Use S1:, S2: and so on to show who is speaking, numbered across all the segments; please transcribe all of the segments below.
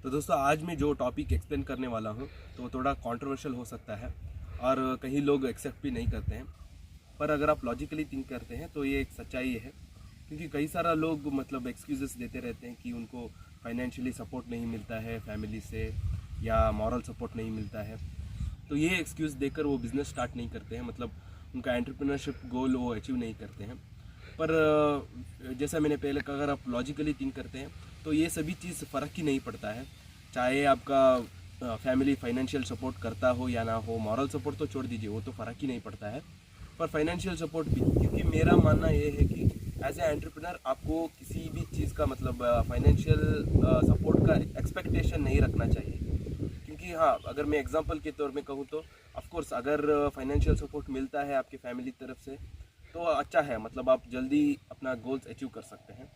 S1: तो दोस्तों आज मैं जो टॉपिक एक्सप्लेन करने वाला हूँ तो वो थोड़ा कंट्रोवर्शियल हो सकता है और कई लोग एक्सेप्ट भी नहीं करते हैं। पर अगर आप लॉजिकली थिंक करते हैं तो ये एक सच्चाई है, क्योंकि कई सारा लोग मतलब एक्सक्यूजेस देते रहते हैं कि उनको फाइनेंशियली सपोर्ट नहीं मिलता है फैमिली से या मॉरल सपोर्ट नहीं मिलता है। तो ये एक्सक्यूज़ देकर वो बिज़नेस स्टार्ट नहीं करते हैं, मतलब उनका एंटरप्रेन्योरशिप गोल वो अचीव नहीं करते हैं। पर जैसा मैंने पहले कहा, अगर आप लॉजिकली थिंक करते हैं तो ये सभी चीज़ फ़र्क ही नहीं पड़ता है, चाहे आपका फैमिली फाइनेंशियल सपोर्ट करता हो या ना हो। मॉरल सपोर्ट तो छोड़ दीजिए, वो तो फ़र्क ही नहीं पड़ता है, पर फाइनेंशियल सपोर्ट भी। क्योंकि मेरा मानना ये है कि एज ए एंटरप्रेन्योर आपको किसी भी चीज़ का मतलब फाइनेंशियल सपोर्ट का एक्सपेक्टेशन नहीं रखना चाहिए। क्योंकि हाँ, अगर मैं एग्जांपल के तौर में कहूँ तो ऑफकोर्स अगर फाइनेंशियल सपोर्ट मिलता है आपकी फैमिली की तरफ से तो अच्छा है, मतलब आप जल्दी अपना गोल्स अचीव कर सकते हैं।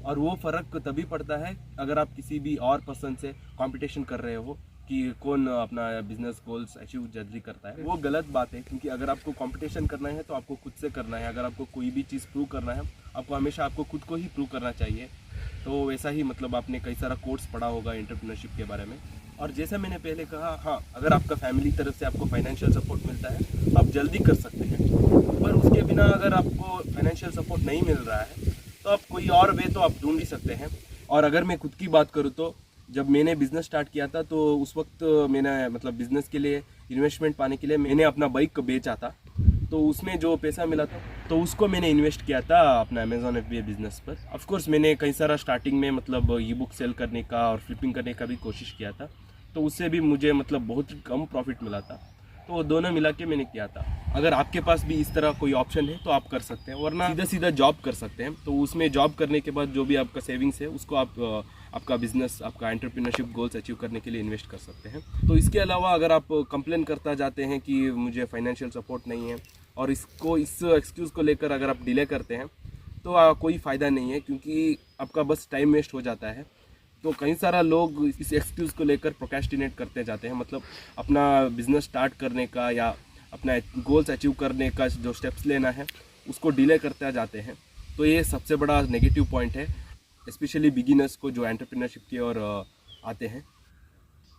S1: और वो फ़र्क तभी पड़ता है अगर आप किसी भी और पर्सन से कंपटीशन कर रहे हो कि कौन अपना बिजनेस गोल्स अचीव जल्दी करता है। वो गलत बात है, क्योंकि अगर आपको कंपटीशन करना है तो आपको खुद से करना है। अगर आपको कोई भी चीज़ प्रूव करना है आपको हमेशा आपको खुद को ही प्रूव करना चाहिए। तो वैसा ही मतलब आपने कई सारा कोर्स पढ़ा होगा एंटरप्रेन्योरशिप के बारे में। और जैसा मैंने पहले कहा, हाँ, अगर आपका फैमिली तरफ से आपको फाइनेंशियल सपोर्ट मिलता है तो आप जल्दी कर सकते हैं। पर उसके बिना अगर आपको फाइनेंशियल सपोर्ट नहीं मिल रहा है तो आप कोई और वे तो आप ढूंढ ही सकते हैं। और अगर मैं खुद की बात करूँ तो जब मैंने बिज़नेस स्टार्ट किया था तो उस वक्त मैंने मतलब बिज़नेस के लिए इन्वेस्टमेंट पाने के लिए मैंने अपना बाइक बेचा था। तो उसमें जो पैसा मिला था तो उसको मैंने इन्वेस्ट किया था अपना अमेज़ॉन FBA बिज़नेस पर। ऑफ कोर्स मैंने कई सारा स्टार्टिंग में मतलब ई बुक सेल करने का और फ्लिपिंग करने का भी कोशिश किया था, तो उससे भी मुझे मतलब बहुत कम प्रॉफिट मिला था। तो दोनों मिला के मैंने किया था। अगर आपके पास भी इस तरह कोई ऑप्शन है तो आप कर सकते हैं, वरना सीधा सीधा जॉब कर सकते हैं। तो उसमें जॉब करने के बाद जो भी आपका सेविंग्स है उसको आप आपका बिजनेस, आपका एंटरप्रेन्योरशिप गोल्स अचीव करने के लिए इन्वेस्ट कर सकते हैं। तो इसके अलावा अगर आप कंप्लेन करता जाते हैं कि मुझे फाइनेंशियल सपोर्ट नहीं है और इस एक्सक्यूज़ को लेकर अगर आप डिले करते हैं तो कोई फ़ायदा नहीं है, क्योंकि आपका बस टाइम वेस्ट हो जाता है। तो कई सारा लोग इस एक्सक्यूज़ को लेकर प्रोक्रेस्टिनेट करते जाते हैं, मतलब अपना बिजनेस स्टार्ट करने का या अपना गोल्स अचीव करने का जो स्टेप्स लेना है उसको डिले करते जाते हैं। तो ये सबसे बड़ा नेगेटिव पॉइंट है, स्पेशली बिगिनर्स को जो एंटरप्रेन्योरशिप की ओर आते हैं।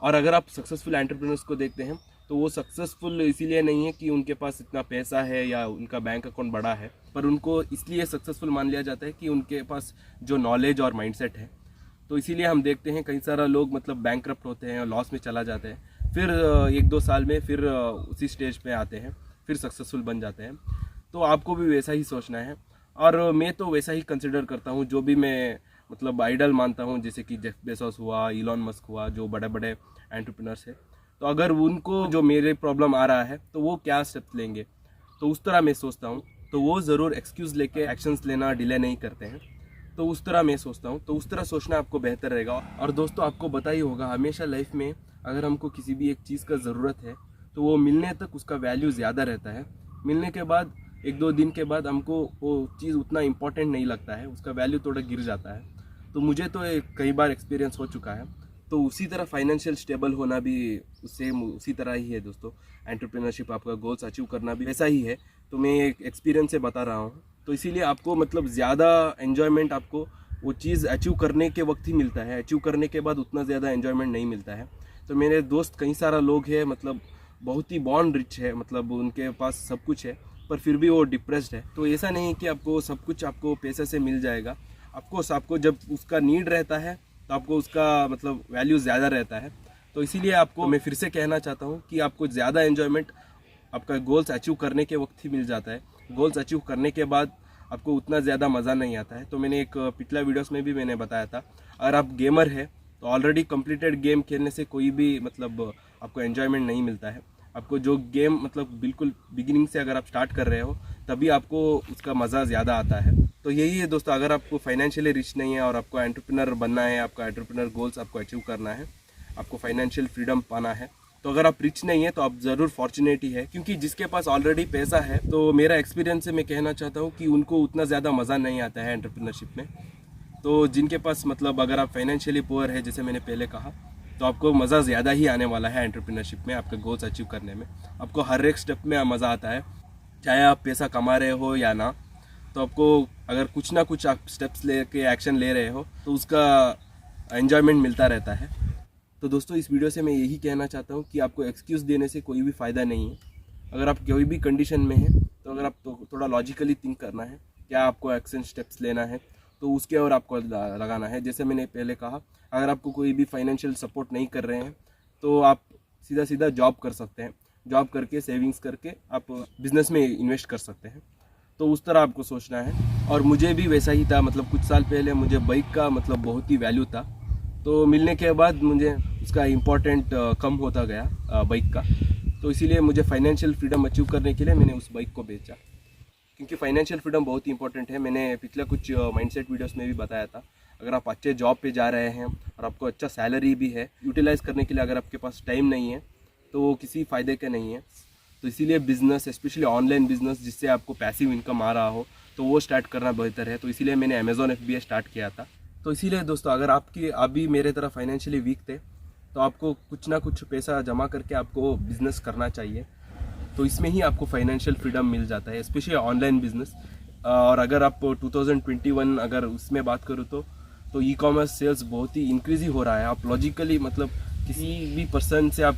S1: और अगर आप सक्सेसफुल एंटरप्रेन्योर्स को देखते हैं तो वो सक्सेसफुल इसीलिए नहीं है कि उनके पास इतना पैसा है या उनका बैंक अकाउंट बड़ा है, पर उनको इसलिए सक्सेसफुल मान लिया जाता है कि उनके पास जो नॉलेज और माइंडसेट है। तो इसीलिए हम देखते हैं कई सारा लोग मतलब बैंकरप्ट होते हैं और लॉस में चला जाते हैं, फिर 1-2 साल में फिर उसी स्टेज पे आते हैं, फिर सक्सेसफुल बन जाते हैं। तो आपको भी वैसा ही सोचना है, और मैं तो वैसा ही कंसिडर करता हूँ। जो भी मैं मतलब आइडल मानता हूँ, जैसे कि जेफ बेजोस हुआ, इलॉन मस्क हुआ, जो बड़े बड़े एंटरप्रेन्योर्स है, तो अगर उनको जो मेरे प्रॉब्लम आ रहा है तो वो क्या स्टेप्स लेंगे, तो उस तरह मैं सोचता हूँ। तो वो ज़रूर एक्सक्यूज़ लेके एक्शंस लेना डिले नहीं करते हैं, तो उस तरह मैं सोचता हूँ। तो उस तरह सोचना आपको बेहतर रहेगा। और दोस्तों आपको पता ही होगा, हमेशा लाइफ में अगर हमको किसी भी एक चीज़ का ज़रूरत है तो वो मिलने तक उसका वैल्यू ज़्यादा रहता है। मिलने के बाद 1-2 दिन के बाद हमको वो चीज़ उतना इम्पोर्टेंट नहीं लगता है, उसका वैल्यू थोड़ा गिर जाता है। तो मुझे तो कई बार एक्सपीरियंस हो चुका है। तो उसी तरह फाइनेंशियल स्टेबल होना भी सेम उसी तरह ही है दोस्तों। एंटरप्रेन्योरशिप, आपका गोल्स अचीव करना भी वैसा ही है। तो मैं एक एक्सपीरियंस से बता रहा हूँ। तो इसीलिए आपको मतलब ज़्यादा एन्जॉयमेंट आपको वो चीज़ अचीव करने के वक्त ही मिलता है, अचीव करने के बाद उतना ज़्यादा एन्जॉयमेंट नहीं मिलता है। तो मेरे दोस्त कई सारा लोग हैं, मतलब बहुत ही बॉर्न रिच है, मतलब उनके पास सब कुछ है पर फिर भी वो डिप्रेस्ड है। तो ऐसा नहीं कि आपको सब कुछ आपको पैसे से मिल जाएगा। आपको जब उसका नीड रहता है तो आपको उसका मतलब वैल्यू ज़्यादा रहता है। तो इसीलिए आपको मैं फिर से कहना चाहता हूँ कि आपको ज़्यादा एन्जॉयमेंट आपका गोल्स अचीव करने के वक्त ही मिल जाता है। गोल्स अचीव करने के बाद आपको उतना ज़्यादा मज़ा नहीं आता है। तो मैंने एक पिछला वीडियोस में भी मैंने बताया था, अगर आप गेमर है तो ऑलरेडी कंप्लीटेड गेम खेलने से कोई भी मतलब आपको एन्जॉयमेंट नहीं मिलता है। आपको जो गेम मतलब बिल्कुल बिगिनिंग से अगर आप स्टार्ट कर रहे हो तभी आपको उसका मज़ा ज़्यादा आता है। तो यही है दोस्तों, अगर आपको फाइनेंशियली रिच नहीं है और आपको एंटरप्रेन्योर बनना है, आपका एंटरप्रेन्योर गोल्स आपको अचीव करना है, आपको फाइनेंशियल फ्रीडम पाना है, तो अगर आप रिच नहीं है तो आप ज़रूर फॉर्चुनेट ही है। क्योंकि जिसके पास ऑलरेडी पैसा है, तो मेरा एक्सपीरियंस से मैं कहना चाहता हूँ कि उनको उतना ज़्यादा मज़ा नहीं आता है एंटरप्रेन्योरशिप में। तो जिनके पास मतलब अगर आप फाइनेंशियली पुअर है, जैसे मैंने पहले कहा, तो आपको मज़ा ज़्यादा ही आने वाला है एंटरप्रेन्योरशिप में, आपके गोल्स अचीव करने में। आपको हर एक स्टेप में मज़ा आता है, चाहे आप पैसा कमा रहे हो या ना। तो आपको अगर कुछ ना कुछ आप स्टेप्स लेके एक्शन ले रहे हो तो उसका एन्जॉयमेंट मिलता रहता है। तो दोस्तों इस वीडियो से मैं यही कहना चाहता हूँ कि आपको एक्सक्यूज़ देने से कोई भी फ़ायदा नहीं है। अगर आप कोई भी कंडीशन में हैं तो अगर आप थोड़ा लॉजिकली थिंक करना है, क्या आपको एक्शन स्टेप्स लेना है तो उसके और आपको लगाना है। जैसे मैंने पहले कहा, अगर आपको कोई भी फाइनेंशियल सपोर्ट नहीं कर रहे हैं तो आप सीधा सीधा जॉब कर सकते हैं। जॉब करके सेविंग्स करके आप बिजनेस में इन्वेस्ट कर सकते हैं। तो उस तरह आपको सोचना है। और मुझे भी वैसा ही था, मतलब कुछ साल पहले मुझे बाइक का मतलब बहुत ही वैल्यू था, तो मिलने के बाद मुझे उसका इम्पोर्टेंट कम होता गया बाइक का। तो इसीलिए मुझे फाइनेंशियल फ्रीडम अचीव करने के लिए मैंने उस बाइक को बेचा, क्योंकि फाइनेंशियल फ्रीडम बहुत ही इंपॉर्टेंट है। मैंने पिछले कुछ माइंडसेट वीडियोस में भी बताया था, अगर आप अच्छे जॉब पे जा रहे हैं और आपको अच्छा सैलरी भी है, यूटिलाइज करने के लिए अगर आपके पास टाइम नहीं है तो वो किसी फ़ायदे का नहीं है। तो इसीलिए बिज़नेस, स्पेशली ऑनलाइन बिज़नेस जिससे आपको पैसिव इनकम आ रहा हो, तो वो स्टार्ट करना बेहतर है। तो इसीलिए मैंने अमेज़ॉन FBA स्टार्ट किया था। तो इसीलिए दोस्तों, अगर आप भी मेरे तरह फाइनेंशियली वीक थे तो आपको कुछ ना कुछ पैसा जमा करके आपको बिज़नेस करना चाहिए। तो इसमें ही आपको फाइनेंशियल फ्रीडम मिल जाता है, स्पेशली ऑनलाइन बिजनेस। और अगर आप 2021 अगर उसमें बात करूँ तो ई कॉमर्स सेल्स बहुत ही इंक्रीज ही हो रहा है। आप लॉजिकली मतलब किसी भी पर्सन से आप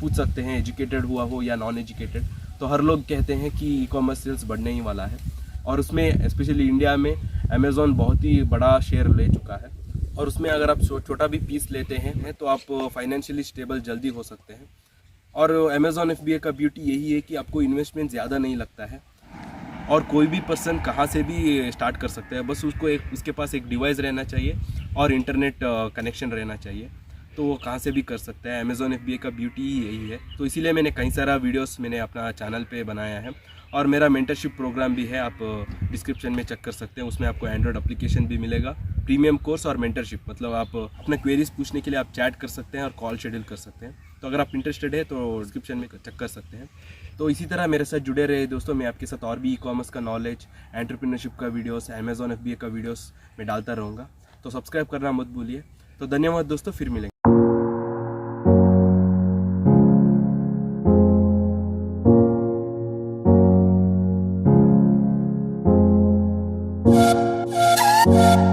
S1: पूछ सकते हैं, एजुकेटेड हुआ हो या नॉन एजुकेटेड, तो हर लोग कहते हैं कि ई कॉमर्स सेल्स बढ़ने ही वाला है। और उसमें स्पेशली इंडिया में अमेज़ॉन बहुत ही बड़ा शेयर ले चुका है। और उसमें अगर आप छोटा भी पीस लेते हैं तो आप फाइनेंशियली स्टेबल जल्दी हो सकते हैं। और अमेज़ॉन FBA का ब्यूटी यही है कि आपको इन्वेस्टमेंट ज़्यादा नहीं लगता है और कोई भी पर्सन कहाँ से भी स्टार्ट कर सकता है। बस उसके पास एक डिवाइस रहना चाहिए और इंटरनेट कनेक्शन रहना चाहिए, तो वो कहाँ से भी कर सकता है। अमेज़ॉन FBA का ब्यूटी ही यही है। तो इसीलिए मैंने कई सारा वीडियोस मैंने अपना चैनल पे बनाया है और मेरा मेंटरशिप प्रोग्राम भी है, आप डिस्क्रिप्शन में चेक कर सकते हैं। उसमें आपको एंड्रॉयड एप्लीकेशन भी मिलेगा, प्रीमियम कोर्स और मेंटरशिप, मतलब आप अपना क्वेरीज पूछने के लिए आप चैट कर सकते हैं और कॉल शेड्यूल कर सकते हैं। तो अगर आप इंटरेस्टेड है तो डिस्क्रिप्शन में चेक कर सकते हैं। तो इसी तरह मेरे साथ जुड़े रहे दोस्तों। मैं आपके साथ और भी ई कॉमर्स का नॉलेज, एंटरप्रेन्योरशिप का वीडियोस, अमेज़ॉन FBA का वीडियोस मैं डालता रहूँगा। तो सब्सक्राइब करना मत भूलिए। तो धन्यवाद दोस्तों, फिर मिलेंगे।
S2: Yeah.